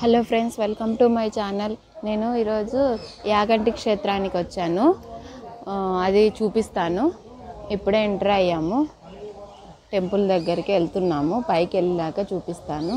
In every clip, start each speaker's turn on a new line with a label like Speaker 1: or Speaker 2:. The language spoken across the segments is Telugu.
Speaker 1: Hello friends, welcome to my channel. నేను ఈరోజు యాగంటి క్షేత్రానికి వచ్చాను. అది చూపిస్తాను. ఇప్పుడే ఎంటర్ అయ్యాము. టెంపుల్ దగ్గరికి వెళ్తున్నాము. పైకి వెళ్ళాక చూపిస్తాను.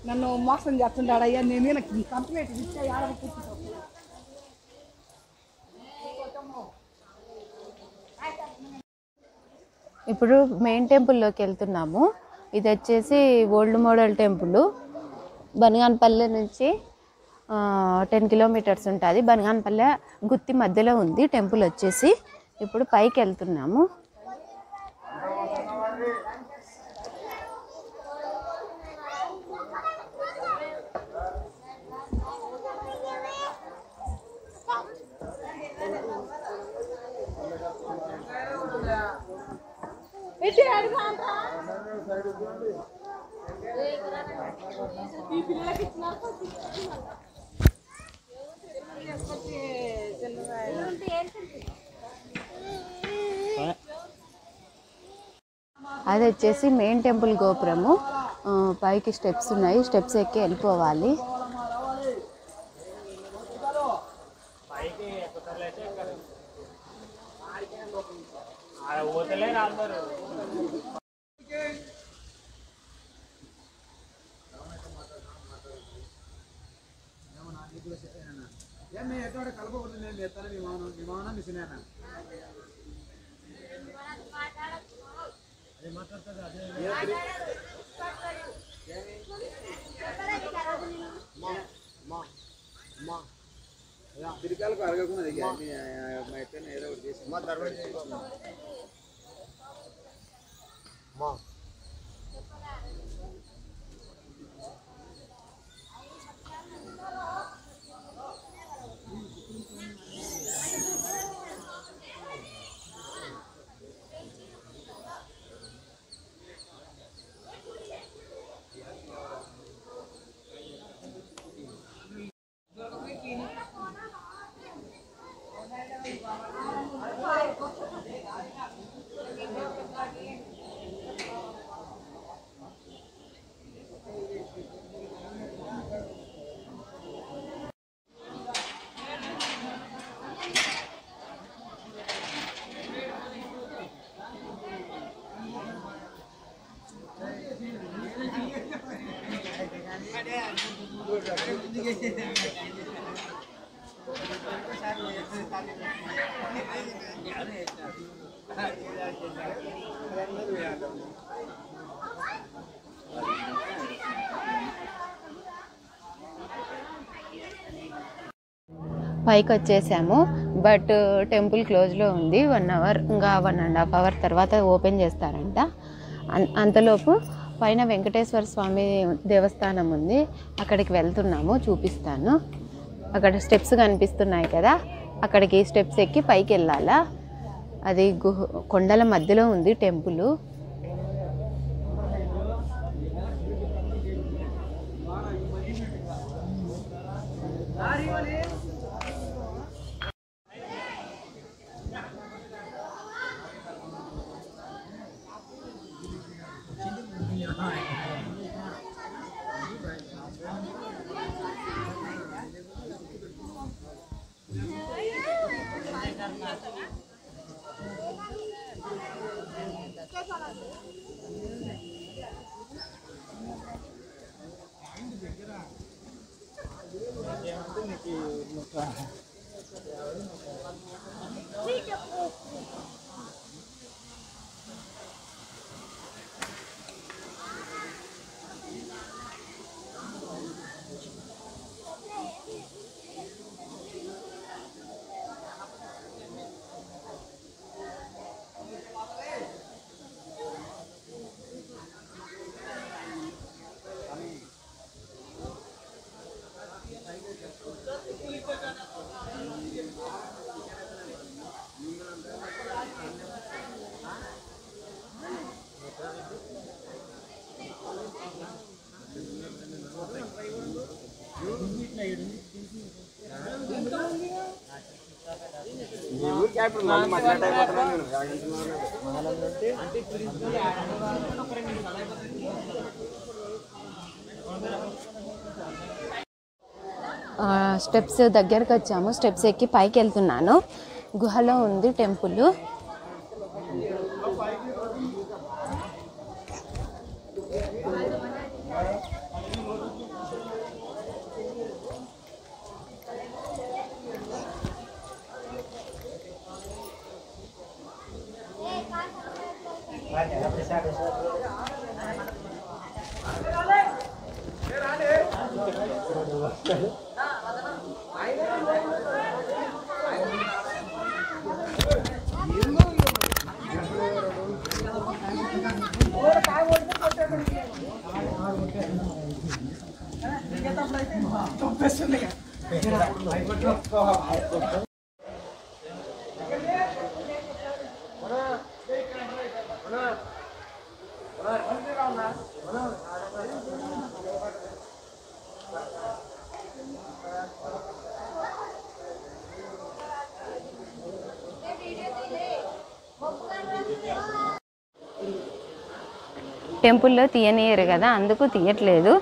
Speaker 2: నన్ను మోసం చేస్తుంటాడయ్యా. నేనే కంప్లీట్ ఇచ్చా.
Speaker 1: ఇప్పుడు మెయిన్ టెంపుల్లోకి వెళ్తున్నాము. ఇది వచ్చేసి ఓల్డ్ మోడల్ టెంపుల్. బనగానపల్లె నుంచి 10 కిలోమీటర్స్ ఉంటుంది. బనగానపల్లె గుత్తి మధ్యలో ఉంది టెంపుల్ వచ్చేసి. ఇప్పుడు పైకి వెళ్తున్నాము. అది వచ్చేసి మెయిన్ టెంపుల్ గోపురము. పైకి స్టెప్స్ ఉన్నాయి. స్టెప్స్ ఎక్కి వెళ్ళిపోవాలి.
Speaker 3: తిరిగాలకు అరగకున్నది మా ఎక్కడ ఏదో ఒకటి చేసి మా తర్వాత పైకి వచ్చేసాము. బట్ టెంపుల్ క్లోజ్లో ఉంది. 1 అవర్, ఇంకా 1.5 అవర్ తర్వాత ఓపెన్ చేస్తారంట. అంతలోపు పైన వెంకటేశ్వర స్వామి దేవస్థానం ఉంది. అక్కడికి వెళ్తున్నాము. చూపిస్తాను. అక్కడ స్టెప్స్ కనిపిస్తున్నాయి కదా, అక్కడికి స్టెప్స్ ఎక్కి పైకి వెళ్ళాలా. అది కొండల మధ్యలో ఉంది టెంపుల్. స్టెప్స్ దగ్గరకు వచ్చాము. స్టెప్స్ ఎక్కి పైకి వెళ్తున్నాను. గుహలో ఉంది టెంపుల్. టెంపుల్లో తీయనియరు కదా, అందుకు తీయట్లేదు.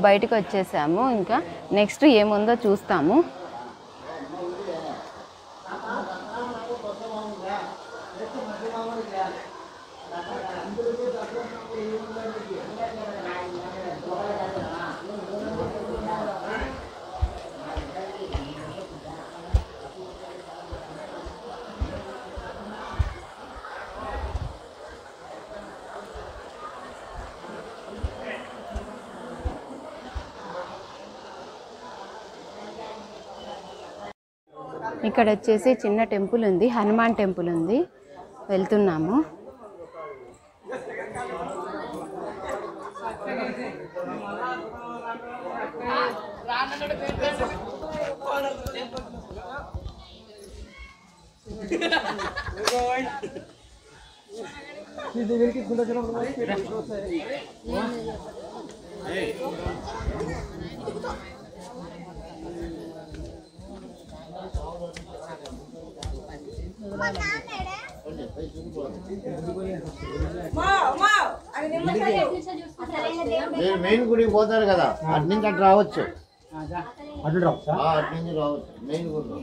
Speaker 3: బయటకు వచ్చేసాము. ఇంకా నెక్స్ట్ ఏముందో చూస్తాము. ఇక్కడ వచ్చేసి చిన్న టెంపుల్ ఉంది, హనుమాన్ టెంపుల్ ఉంది. వెళ్తున్నాము.
Speaker 4: మెయిన్ గుడికి పోతారు కదా, అటు నుంచి అటు రావచ్చు. అటు నుంచి రావచ్చు మెయిన్ గుడిలో.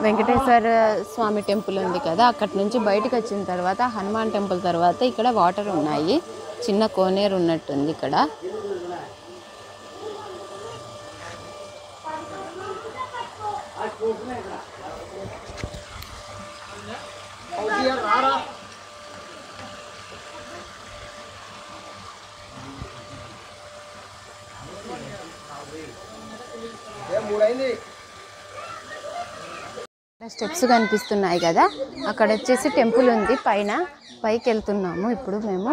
Speaker 3: వెంకటేశ్వర స్వామి టెంపుల్ ఉంది కదా, అక్కడి నుంచి బయటకు వచ్చిన తర్వాత హనుమాన్ టెంపుల్ తర్వాత ఇక్కడ వాటర్ ఉన్నాయి, చిన్న కోనేరు ఉన్నట్టుంది ఇక్కడ. స్టెప్స్ కనిపిస్తున్నాయి కదా, అక్కడ వచ్చేసి టెంపుల్ ఉంది పైన, పైకి వెళ్తున్నాము ఇప్పుడు మేము.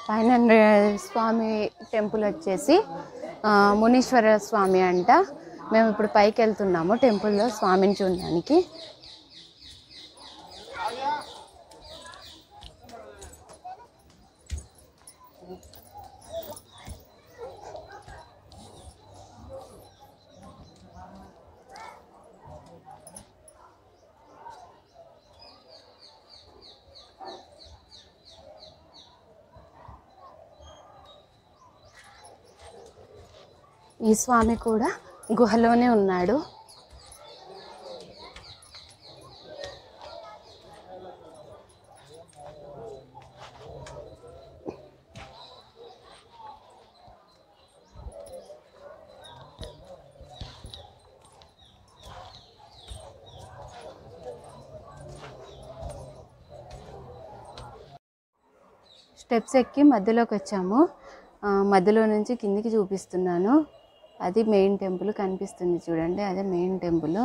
Speaker 3: పైన స్వామి టెంపుల్ వచ్చేసి మునీశ్వర స్వామి అంట. మేము ఇప్పుడు పైకి వెళ్తున్నాము టెంపుల్లో స్వామిని చూడడానికి. ఈ స్వామి కూడా గుహలోనే ఉన్నాడు. స్టెప్స్ ఎక్కి మధ్యలోకి వచ్చాము. మధ్యలో నుంచి కిందికి చూపిస్తున్నాను. అది మెయిన్ టెంపుల్ కనిపిస్తుంది చూడండి, అదే మెయిన్ టెంపుల్.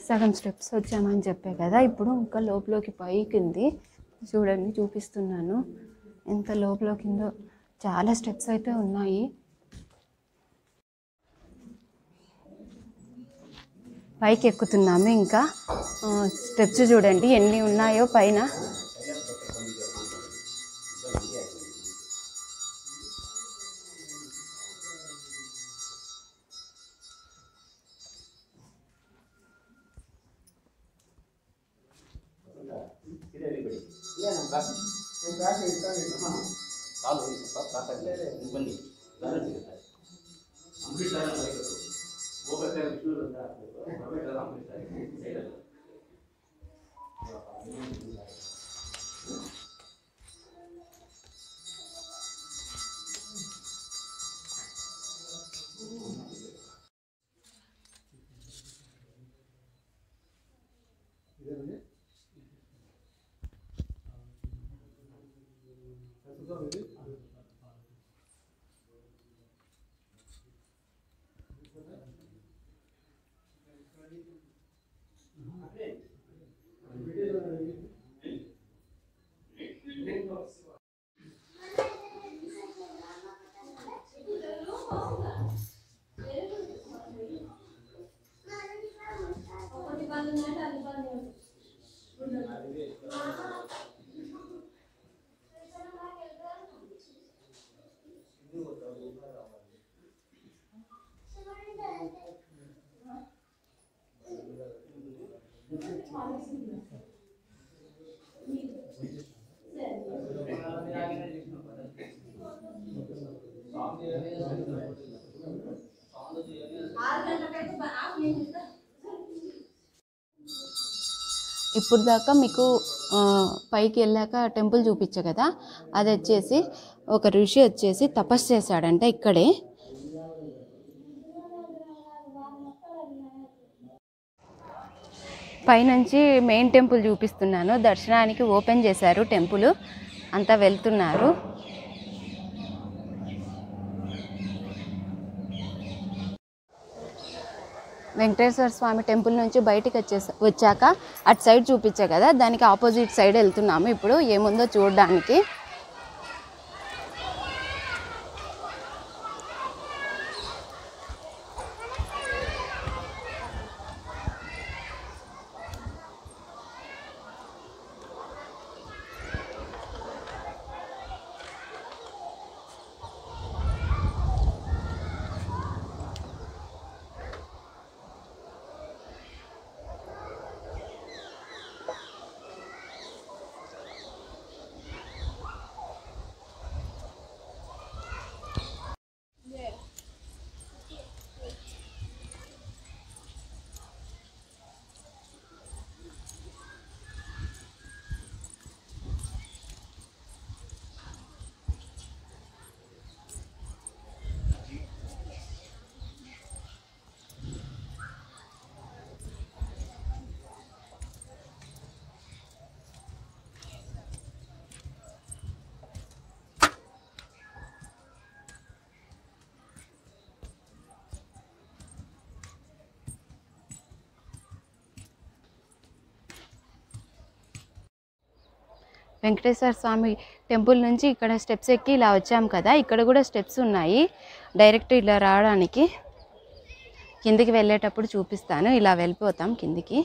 Speaker 3: సగం స్టెప్స్ వచ్చామని చెప్పే కదా, ఇప్పుడు ఇంకా లోపలికి పైకి ఉంది చూడండి, చూపిస్తున్నాను ఎంత లోపలికి ఉందో. చాలా స్టెప్స్ అయితే ఉన్నాయి. పైకి ఎక్కుతున్నాము. ఇంకా స్టెప్స్ చూడండి ఎన్ని ఉన్నాయో పైన. ఇప్పుడు దాకా మీకు పైకి వెళ్ళాక టెంపుల్ చూపించా కదా, అది వచ్చేసి ఒక ఋషి వచ్చేసి తపస్సు చేశాడంట ఇక్కడే. పైనుంచి మెయిన్ టెంపుల్ చూపిస్తున్నాను. దర్శనానికి ఓపెన్ చేశారు టెంపుల్, అంతా వెళ్తున్నారు.
Speaker 1: వెంకటేశ్వర స్వామి టెంపుల్ నుంచి బయటికి వచ్చాక అటు సైడ్ చూపించా కదా, దానికి ఆపోజిట్ సైడ్ వెళ్తున్నాము ఇప్పుడు ఏముందో చూడడానికి. వెంకటేశ్వర స్వామి టెంపుల్ నుంచి ఇక్కడ స్టెప్స్ ఎక్కి ఇలా వచ్చాం కదా, ఇక్కడ కూడా స్టెప్స్ ఉన్నాయి డైరెక్ట్ ఇలా రావడానికి. కిందికి వెళ్ళేటప్పుడు చూపిస్తాను, ఇలా వెళ్ళిపోతాం కిందికి.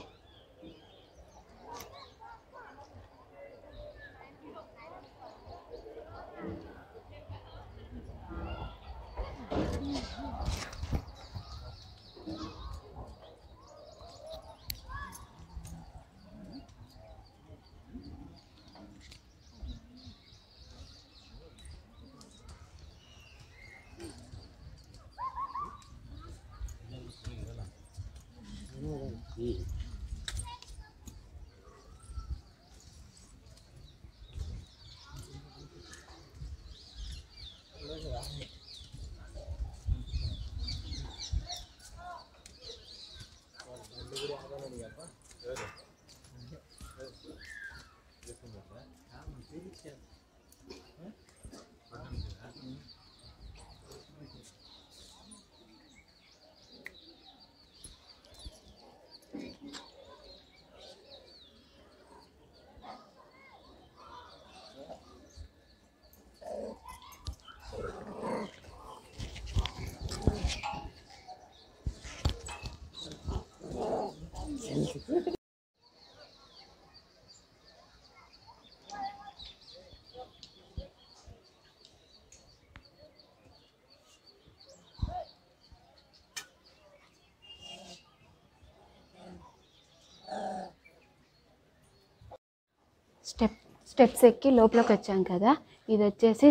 Speaker 1: స్టెప్స్ ఎక్కి లోపలికి వచ్చాం కదా, ఇది వచ్చేసి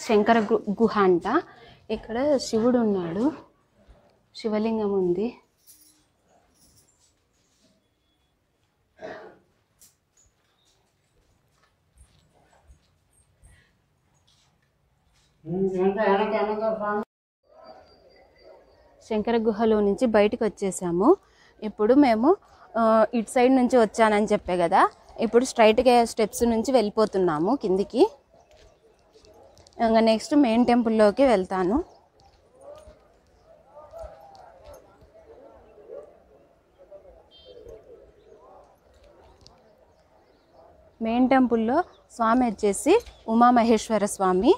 Speaker 1: శంకర గుహ అంట. ఇక్కడ శివుడు ఉన్నాడు, శివలింగం ఉంది. శంకర గుహలో నుంచి బయటకు వచ్చేసాము. ఇప్పుడు మేము ఇటు సైడ్ నుంచి వచ్చానని చెప్పే కదా, ఇప్పుడు స్ట్రైట్గా స్టెప్స్ నుంచి వెళ్ళిపోతున్నాము కిందికి. ఇంకా నెక్స్ట్ మెయిన్ టెంపుల్లోకి వెళ్తాను. మెయిన్ టెంపుల్లో స్వామి వచ్చేసి ఉమామహేశ్వర స్వామి.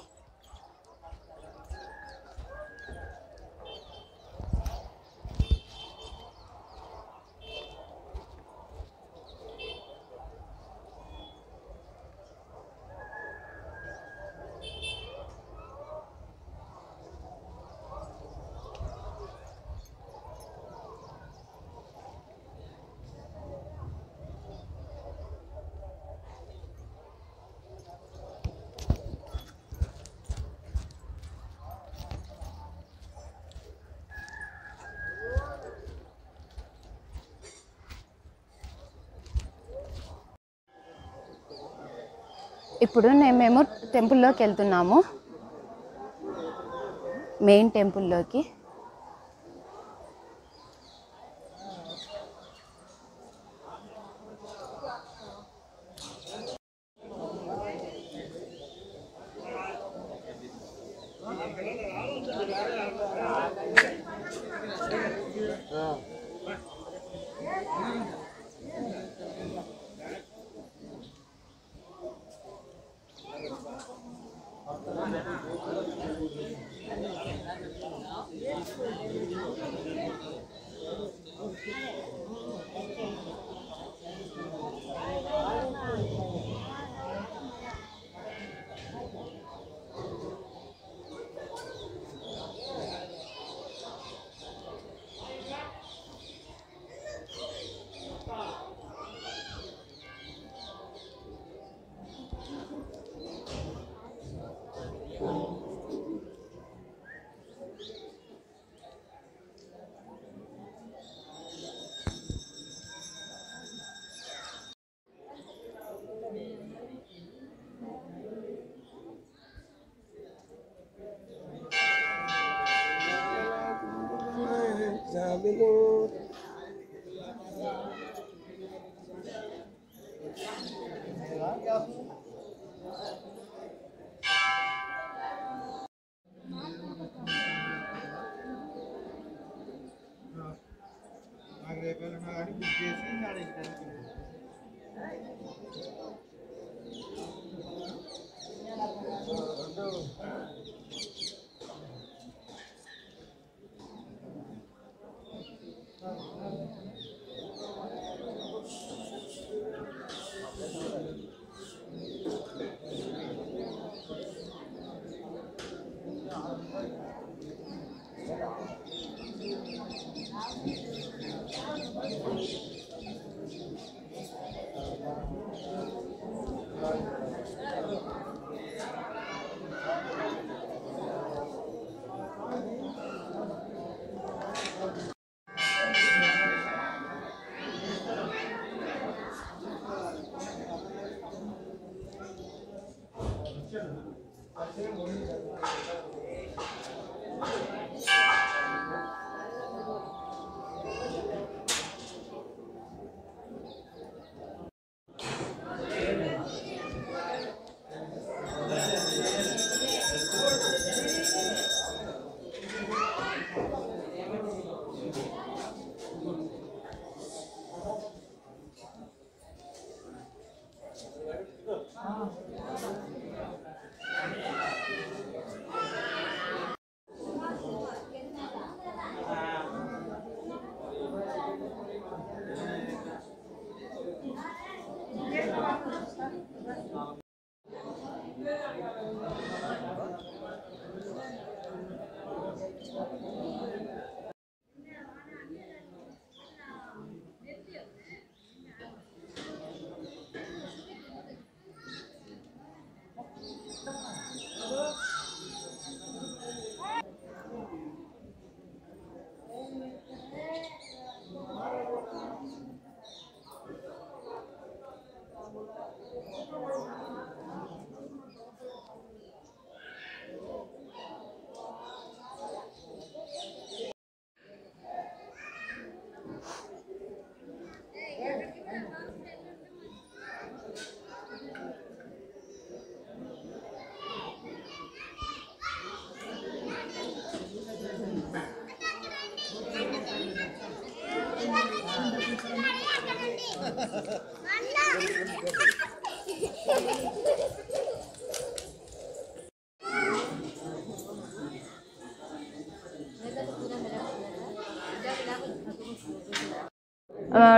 Speaker 1: ఇప్పుడు మేము టెంపుల్లోకి వెళ్తున్నాము, మెయిన్ టెంపుల్లోకి.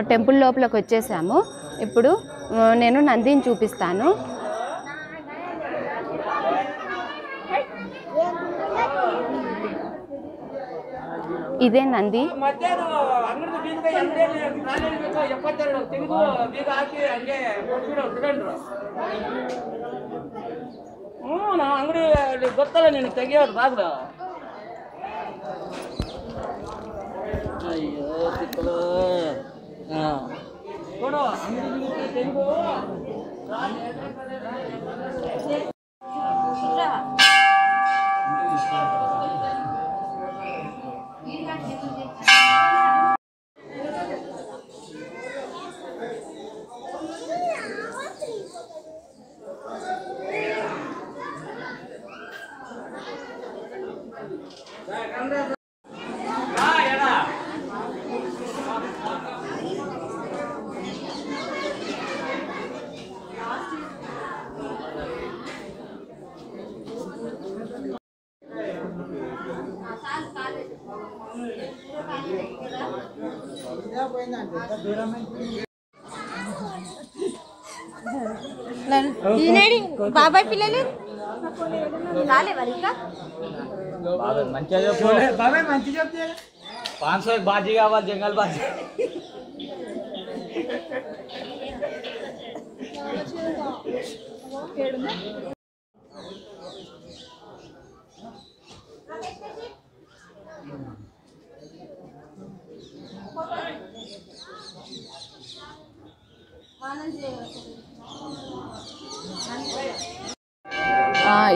Speaker 1: టెంపుల్ లోపలికి వచ్చేసాము. ఇప్పుడు నేను నందిని చూపిస్తాను. ఇదే నంది.
Speaker 5: ಅಂಗಡಿ ಗೊತ್ತಲ್ಲ ನೀನು ತೆಗಿಯೋದು ಬಾಗ್ಲ. ಅಯ್ಯೋ ತಿಕ್ಕಲು ನೋಡು ಅಂಗಡಿ ತೆಗೆದು
Speaker 1: బాబాయ్ పిల్లలు
Speaker 5: మంచిగా చెప్పు బాబాయ్ మంచి చెప్తే 500 బాజీ కావాలి జంగల్ బాజీ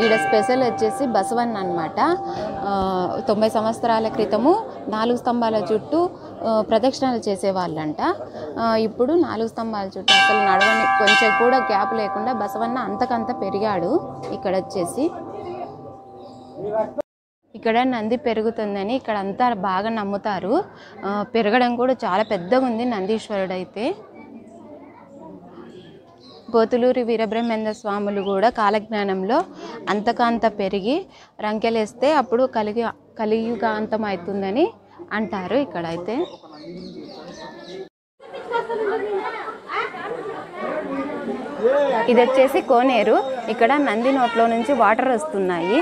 Speaker 3: ఈడ స్పెషల్ వచ్చేసి బసవన్న అనమాట. 90 సంవత్సరాల క్రితము 4 స్తంభాల చుట్టూ ప్రదక్షిణలు చేసేవాళ్ళంట. ఇప్పుడు 4 స్తంభాల చుట్టూ అసలు నడవని కొంచెం కూడా గ్యాప్ లేకుండా బసవన్న అంతకంత పెరిగాడు. ఇక్కడ వచ్చేసి ఇక్కడ నంది పెరుగుతుందని ఇక్కడ అంతా బాగా నమ్ముతారు. పెరగడం కూడా చాలా పెద్దగా ఉంది నందీశ్వరుడు అయితే. పోతులూరి వీరబ్రహ్మేంద్ర స్వాములు కూడా కాలజ్ఞానంలో అంతకంత పెరిగి రంకెలేస్తే అప్పుడు కలియుగాంతం అవుతుందని అంటారు ఇక్కడైతే. ఇది వచ్చేసి కోనేరు. ఇక్కడ నంది నోట్లో నుంచి వాటర్ వస్తున్నాయి.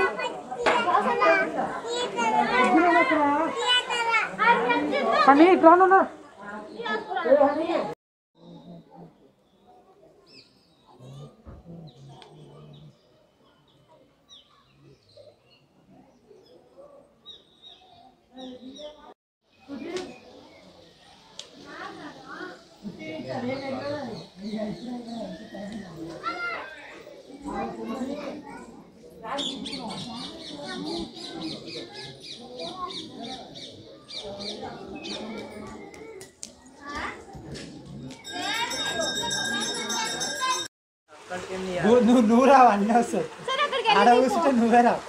Speaker 6: నువ్వు రావు అన్నీ వస్తాయి ఆడ కూర్చుంటే నువ్వే రావు.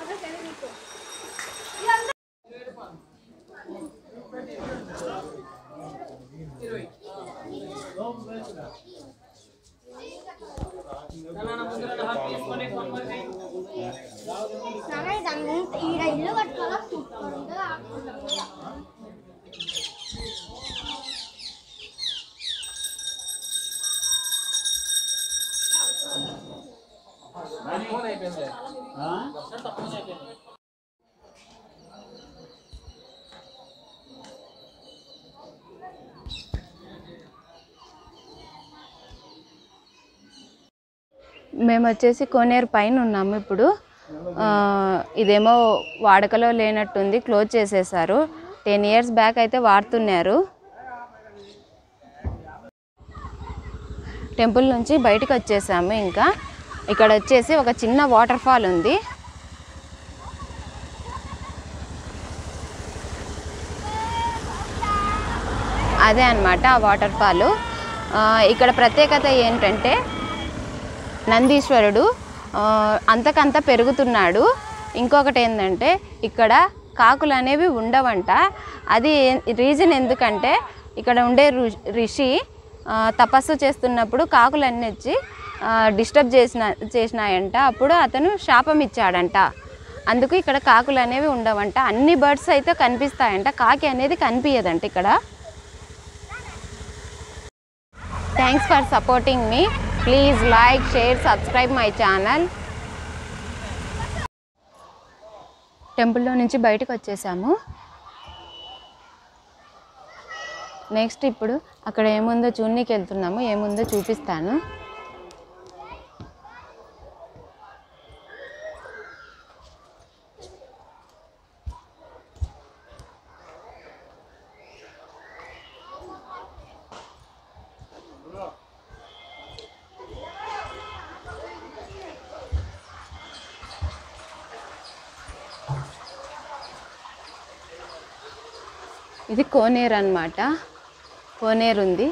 Speaker 6: మేము వచ్చేసి కోనేరు పైన ఉన్నాము ఇప్పుడు. ఇదేమో వాడకలో లేనట్టుంది, క్లోజ్ చేసేసారు. 10 years బ్యాక్ అయితే వాడుతున్నారు. టెంపుల్ నుంచి బయటకు వచ్చేసాము. ఇంకా ఇక్కడ వచ్చేసి ఒక చిన్న వాటర్ ఫాల్ ఉంది. అదే అన్నమాట ఆ వాటర్ ఫాల్. ఇక్కడ ప్రత్యేకత ఏంటంటే నందీశ్వరుడు అంతకంత పెరుగుతున్నాడు. ఇంకొకటి ఏంటంటే ఇక్కడ కాకులు అనేవి ఉండవంట. అది రీజన్ ఎందుకంటే ఇక్కడ ఉండే ఋషి తపస్సు చేస్తున్నప్పుడు కాకులన్నీ వచ్చి డిస్టర్బ్ చేసినాయంట. అప్పుడు అతను శాపం ఇచ్చాడంట. అందుకు ఇక్కడ కాకులు అనేవి ఉండవంట. అన్ని బర్డ్స్ అయితే కనిపిస్తాయంట, కాకి అనేది కనిపించదంట ఇక్కడ. Thanks for supporting me. Please like, share, subscribe my channel. టెంపుల్లో నుంచి బయటకు వచ్చేసాము. నెక్స్ట్ ఇప్పుడు అక్కడ ఏముందో చూడనీకి వెళ్తున్నాము. ఏముందో చూపిస్తాను. ఇది కోనేరు అన్నమాట. కోనేరు ఉంది.